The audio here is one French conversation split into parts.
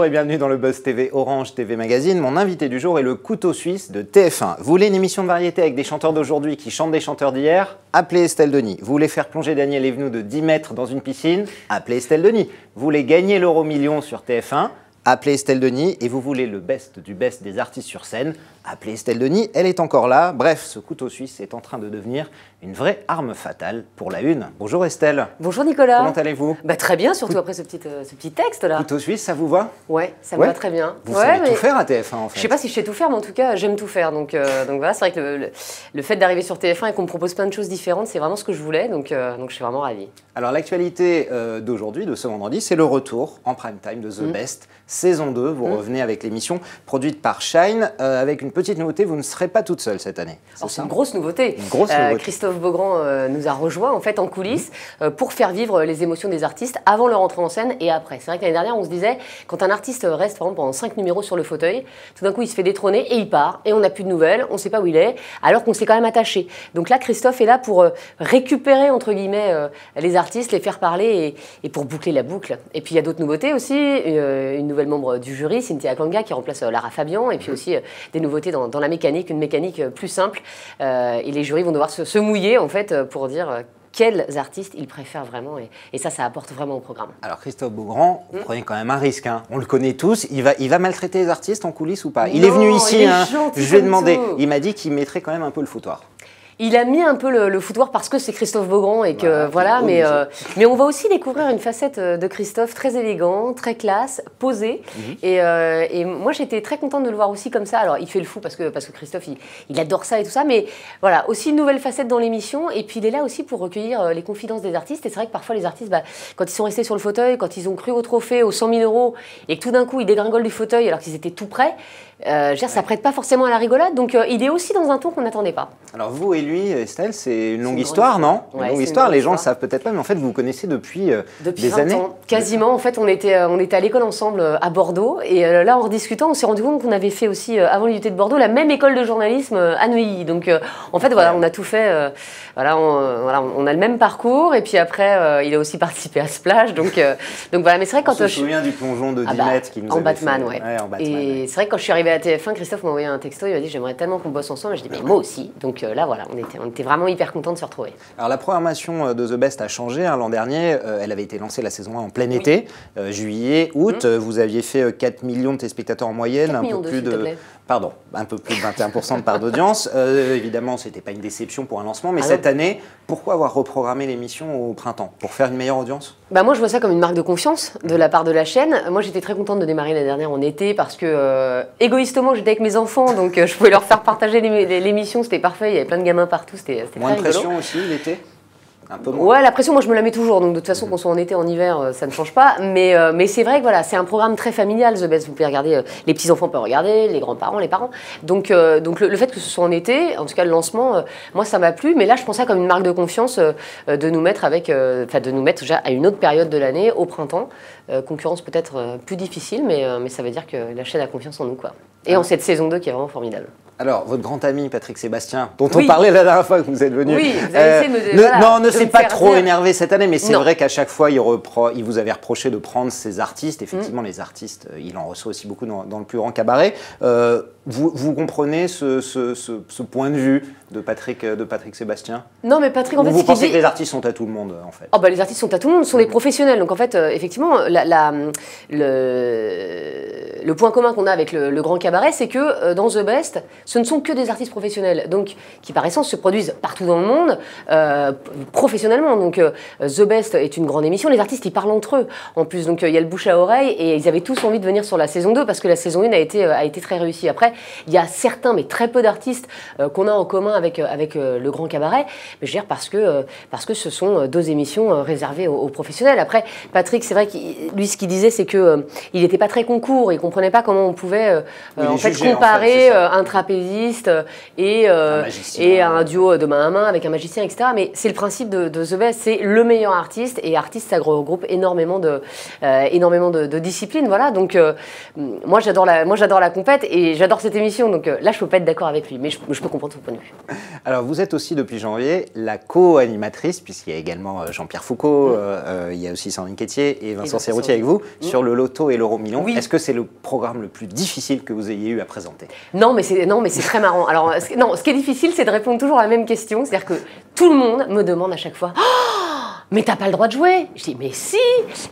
Bonjour et bienvenue dans le Buzz TV Orange TV Magazine. Mon invité du jour est le couteau suisse de TF1. Vous voulez une émission de variété avec des chanteurs d'aujourd'hui qui chantent des chanteurs d'hier? Appelez Estelle Denis. Vous voulez faire plonger Daniel Evenou de 10 mètres dans une piscine? Appelez Estelle Denis. Vous voulez gagner l'euro million sur TF1? Appelez Estelle Denis. Et vous voulez le best du best des artistes sur scène? Appelez Estelle Denis, elle est encore là. Bref, ce couteau suisse est en train de devenir une vraie arme fatale pour la une. Bonjour Estelle. Bonjour Nicolas. Comment allez-vous? Très bien, surtout après ce petit texte là. Couteau suisse, ça vous va? Ouais, ça me va très bien. Vous savez tout faire à TF1 en fait. Je sais pas si je sais tout faire, mais en tout cas, j'aime tout faire. Donc voilà, c'est vrai que le fait d'arriver sur TF1 et qu'on me propose plein de choses différentes, c'est vraiment ce que je voulais. Donc je suis vraiment ravie. Alors l'actualité d'aujourd'hui, de ce vendredi, c'est le retour en prime time de The Best, saison 2. Vous revenez avec l'émission produite par Shine, avec une petite nouveauté, vous ne serez pas toute seule cette année. C'est une grosse nouveauté. Une grosse nouveauté. Christophe Beaugrand nous a rejoint en fait en coulisses pour faire vivre les émotions des artistes avant leur entrée en scène et après. C'est vrai que l'année dernière, on se disait, quand un artiste reste par exemple, pendant 5 numéros sur le fauteuil, tout d'un coup il se fait détrôner et il part et on n'a plus de nouvelles, on ne sait pas où il est, alors qu'on s'est quand même attaché. Donc là, Christophe est là pour récupérer entre guillemets les artistes, les faire parler et pour boucler la boucle. Et puis il y a d'autres nouveautés aussi, une nouvelle membre du jury, Cynthia Kanga, qui remplace Lara Fabian, et puis aussi des nouveautés dans la mécanique, une mécanique plus simple. Et les jurys vont devoir se mouiller en fait pour dire quels artistes ils préfèrent vraiment. Et ça apporte vraiment au programme. Alors Christophe Beaugrand, vous prenez quand même un risque. Hein. On le connaît tous. Il va maltraiter les artistes en coulisses ou pas? Il est venu ici. Je lui ai demandé. Il m'a dit qu'il mettrait quand même un peu le foutoir. Il a mis un peu le foutoir parce que c'est Christophe Beaugrand et que voilà, mais on va aussi découvrir une facette de Christophe très élégant, très classe, posé. Et moi j'étais très contente de le voir aussi comme ça. Alors il fait le fou parce que Christophe il adore ça et tout ça, mais voilà, aussi une nouvelle facette dans l'émission. Et puis il est là aussi pour recueillir les confidences des artistes. Et c'est vrai que parfois les artistes, quand ils sont restés sur le fauteuil, quand ils ont cru au trophée, aux 100 000 € et que tout d'un coup ils dégringolent du fauteuil alors qu'ils étaient tout prêts, ça prête pas forcément à la rigolade. Donc il est aussi dans un ton qu'on n'attendait pas. Alors vous et lui, Estelle, c'est une longue histoire, non? Une longue histoire, les gens ne le savent peut-être pas, mais en fait, vous vous connaissez depuis des années. Ans, quasiment. En fait, on était à l'école ensemble à Bordeaux. Et là, en rediscutant, on s'est rendu compte qu'on avait fait aussi, avant l'unité de Bordeaux, la même école de journalisme à Neuilly. Donc, en fait, voilà, on a tout fait. On a le même parcours. Et puis après, il a aussi participé à Splash. Donc voilà. Mais c'est vrai, quand je me souviens du plongeon de 10 mètres qui nous avait Batman, fait. En Batman, et c'est vrai que quand je suis arrivée à TF1, Christophe m'a envoyé un texto. Il m'a dit, j'aimerais tellement qu'on bosse ensemble. Et je dis, mais moi aussi. Donc là, voilà, on était vraiment hyper contents de se retrouver. Alors la programmation de The Best a changé l'an dernier. Elle avait été lancée la saison 1 en plein été, juillet, août. Vous aviez fait 4 millions de téléspectateurs en moyenne, un peu plus de 21% de part d'audience. Évidemment, ce n'était pas une déception pour un lancement, mais cette année, pourquoi avoir reprogrammé l'émission au printemps? Pour faire une meilleure audience? Moi, je vois ça comme une marque de confiance de la part de la chaîne. Moi, j'étais très contente de démarrer l'année dernière en été parce que, égoïstement, j'étais avec mes enfants, donc je pouvais leur faire partager l'émission. C'était parfait, il y avait plein de gamins partout, c'était très rigolo. Moins de pression aussi l'été? Un peu moins. Ouais, la pression, moi je me la mets toujours, donc de toute façon qu'on soit en été, en hiver, ça ne change pas. Mais c'est vrai que voilà, c'est un programme très familial, The Best. Vous pouvez regarder, les petits-enfants peuvent regarder, les grands-parents, les parents. Donc le fait que ce soit en été, en tout cas le lancement, moi ça m'a plu. Mais là, je pense ça comme une marque de confiance de nous mettre déjà à une autre période de l'année, au printemps. Concurrence peut-être plus difficile, mais ça veut dire que la chaîne a confiance en nous, quoi. Et en cette saison 2 qui est vraiment formidable. Alors, votre grand ami Patrick Sébastien, dont on parlait la dernière fois que vous êtes venu. Oui, vous avez essayé de ne s'est pas trop énervé cette année, mais c'est vrai qu'à chaque fois, il vous avait reproché de prendre ses artistes. Effectivement, les artistes, il en reçoit aussi beaucoup dans le plus grand cabaret. Vous comprenez ce point de vue de Patrick Sébastien? Non, mais Patrick, en fait, vous pensez que les artistes sont à tout le monde, en fait? Les artistes sont à tout le monde, ce sont des professionnels. Donc, en fait, effectivement, le point commun qu'on a avec le grand cabaret, c'est que dans The Best, ce ne sont que des artistes professionnels, donc qui par essence se produisent partout dans le monde, professionnellement. Donc The Best est une grande émission, les artistes ils parlent entre eux en plus, donc il y a le bouche à oreille et ils avaient tous envie de venir sur la saison 2 parce que la saison 1 a été très réussie. Après, il y a certains, mais très peu d'artistes qu'on a en commun avec le grand cabaret, mais je veux dire parce que ce sont deux émissions réservées aux professionnels. Après, Patrick, c'est vrai que lui ce qu'il disait c'est qu'il n'était pas très concours, il ne comprenait pas comment on pouvait en fait comparer un trapéziste trapéziste et un duo de main à main avec un magicien, etc. Mais c'est le principe de The Best, c'est le meilleur artiste, et artiste, ça regroupe énormément de disciplines. Voilà, donc moi j'adore la compète et j'adore cette émission, donc là je peux pas être d'accord avec lui, mais je peux comprendre son point de vue. Alors vous êtes aussi depuis janvier la co-animatrice, puisqu'il y a également Jean-Pierre Foucault, il y a aussi Sandrine Quétier et Vincent Serroutier avec vous, sur le loto et l'euro million. Oui. Est-ce que c'est le programme le plus difficile que vous ayez eu à présenter? Non, mais c'est très marrant. Alors, ce qui est difficile, c'est de répondre toujours à la même question. C'est-à-dire que tout le monde me demande à chaque fois oh, mais t'as pas le droit de jouer? Je dis mais si.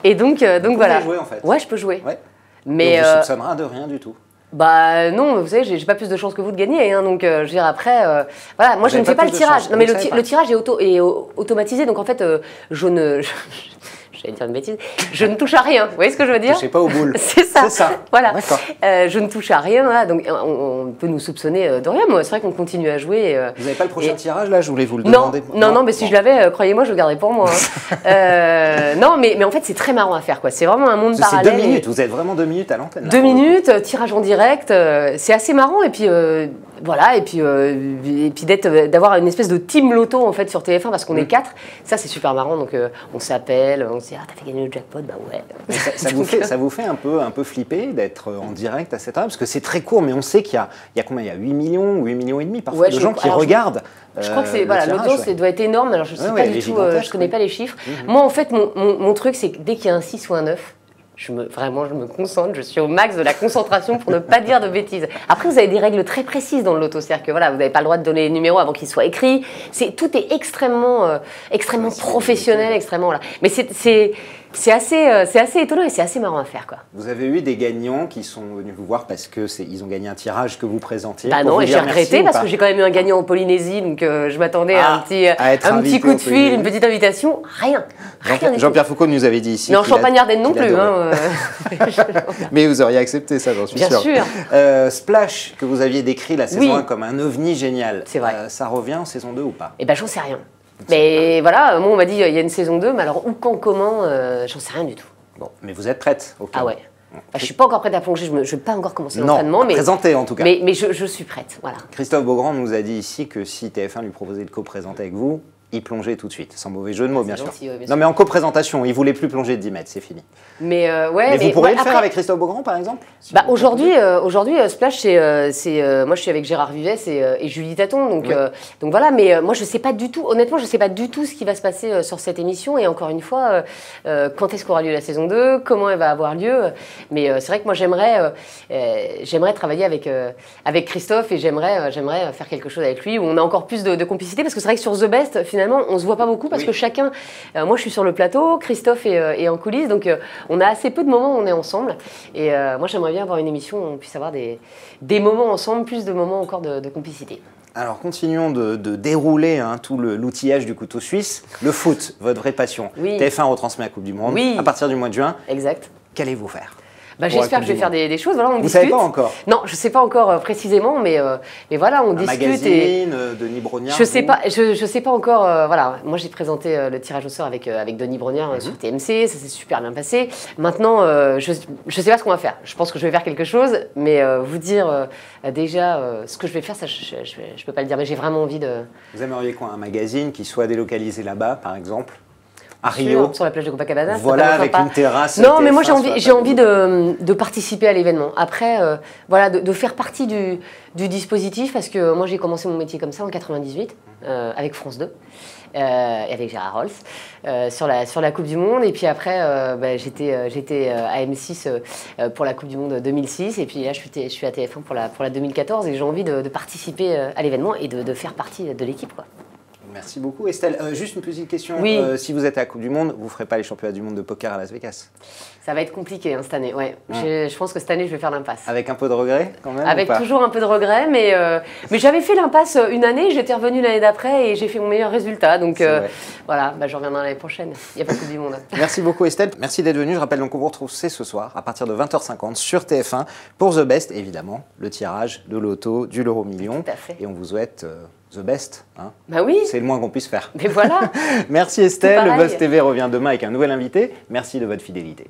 Et donc voilà. Vous pouvez jouer en fait. Ouais, je peux jouer. Ouais. Mais on vous soupçonnera de rien du tout. Bah non, vous savez, j'ai pas plus de chances que vous de gagner, hein, donc je veux dire après, voilà, moi je ne fais pas le tirage. Non mais le tirage est automatisé, donc en fait j'allais dire une bêtise, je ne touche à rien, vous voyez ce que je veux dire? Je ne touche pas aux boules. C'est ça. Voilà. Je ne touche à rien, voilà, donc on peut nous soupçonner de rien, mais c'est vrai qu'on continue à jouer. Vous n'avez pas le prochain tirage là? Je voulais vous le demander. Non, mais si je l'avais, croyez-moi, je le garderais pour moi. Hein. Non, mais en fait c'est très marrant à faire, quoi. C'est vraiment un monde parallèle. C'est 2 minutes, vous êtes vraiment 2 minutes à l'antenne. 2 minutes, tirage en direct, c'est assez marrant, et puis voilà, et puis d'avoir une espèce de team loto en fait sur TF1 parce qu'on est 4, ça c'est super marrant, donc on s'appelle, on se dit ah t'as fait gagner le jackpot, bah ouais. Ça vous fait un peu flipper d'être en direct à cette heure, parce que c'est très court, mais on sait qu'il y a combien? Il y a 8 millions ou 8 millions et demi parfois de gens qui regardent. Je crois que c'est l'audience doit être énorme, alors je sais pas du tout, je connais pas les chiffres. Moi en fait mon truc c'est que dès qu'il y a un 6 ou un 9, vraiment, je me concentre, je suis au max de la concentration pour ne pas dire de bêtises. Après, vous avez des règles très précises dans le loto, c'est-à-dire que voilà, vous n'avez pas le droit de donner les numéros avant qu'ils soient écrits. Tout est extrêmement professionnel, extrêmement voilà. Mais c'est assez étonnant et c'est assez marrant à faire, quoi. Vous avez eu des gagnants qui sont venus vous voir parce que ils ont gagné un tirage que vous présentiez. Bah non, et j'ai regretté parce que j'ai quand même eu un gagnant en Polynésie, donc je m'attendais à un petit coup de fil, une petite invitation, rien. Jean-Pierre Foucault nous avait dit ici. Mais en Champagne-Ardenne non plus. Hein, mais vous auriez accepté ça, j'en suis sûr. Bien sûr. Splash, que vous aviez décrit la saison 1 comme un ovni génial. C'est vrai. Ça revient en saison 2 ou pas? Eh ben j'en sais rien. Mais voilà, moi on m'a dit il y a une saison 2, mais alors où, quand, comment, j'en sais rien du tout. Bon, mais vous êtes prête? Ah ouais. Bah, je ne suis pas encore prête à plonger, je ne vais pas encore commencer l'entraînement. Non, présenter en tout cas. Mais je suis prête, voilà. Christophe Beaugrand nous a dit ici que si TF1 lui proposait de co-présenter avec vous, il plongeait tout de suite, sans mauvais jeu de mots, bien sûr. Non, mais en co-présentation, il voulait plus plonger de 10 mètres, c'est fini. Mais vous pourriez le faire avec Christophe Beaugrand, par exemple? Bah, aujourd'hui, Splash, moi je suis avec Gérard Vivès et Julie Taton, donc voilà. Mais moi je sais pas du tout, honnêtement, je sais pas du tout ce qui va se passer sur cette émission. Et encore une fois, quand est-ce qu'aura lieu la saison 2, comment elle va avoir lieu. Mais c'est vrai que moi j'aimerais travailler avec Christophe et j'aimerais faire quelque chose avec lui où on a encore plus de complicité, parce que c'est vrai que sur The Best, finalement, on se voit pas beaucoup parce que chacun, moi je suis sur le plateau, Christophe est en coulisses, donc on a assez peu de moments où on est ensemble. Et moi j'aimerais bien avoir une émission où on puisse avoir des moments ensemble, plus de moments encore de complicité. Alors continuons de dérouler tout l'outillage du couteau suisse. Le foot, votre vraie passion. TF1 retransmet la Coupe du Monde à partir du mois de juin. Exact. Qu'allez-vous faire? Bah, j'espère que je vais faire des choses. Voilà, on discute. Vous savez pas encore? Non, je sais pas encore précisément, mais voilà, on discute. Magazine, Denis Brognard. Je sais pas encore. Voilà, moi j'ai présenté le tirage au sort avec Denis Brognard sur TMC, ça s'est super bien passé. Maintenant, je sais pas ce qu'on va faire. Je pense que je vais faire quelque chose, mais vous dire déjà ce que je vais faire, ça je peux pas le dire. Mais j'ai vraiment envie de. Vous aimeriez quoi? Un magazine qui soit délocalisé là-bas, par exemple? À Rio, sur la plage de Copacabana. Voilà, avec une terrasse. Non, mais moi j'ai envie de participer à l'événement. Après, voilà, de faire partie du dispositif, parce que moi j'ai commencé mon métier comme ça en 98 avec France 2 et avec Gérard Rolls sur la Coupe du Monde. Et puis après, j'étais à M6 pour la Coupe du Monde 2006. Et puis là, je suis à TF1 pour la 2014 et j'ai envie de participer à l'événement et de faire partie de l'équipe, quoi. Merci beaucoup Estelle. Juste une petite question. Si vous êtes à la Coupe du Monde, vous ne ferez pas les championnats du monde de poker à Las Vegas? Ça va être compliqué cette année, ouais. Je pense que cette année, je vais faire l'impasse. Avec un peu de regret quand même? Avec toujours un peu de regret, mais j'avais fait l'impasse une année, j'étais revenue l'année d'après et j'ai fait mon meilleur résultat. Donc voilà, je reviendrai l'année prochaine. Il n'y a pas de Coupe du Monde. Merci beaucoup Estelle. Merci d'être venue. Je rappelle donc qu'on vous retrouve ce soir à partir de 20h50 sur TF1 pour The Best, évidemment, le tirage de l'auto du l'euro million. Tout à fait. Et on vous souhaite The Best. Bah oui. C'est le moins qu'on puisse faire. Mais voilà. Merci Estelle. Le Buzz TV revient demain avec un nouvel invité. Merci de votre fidélité.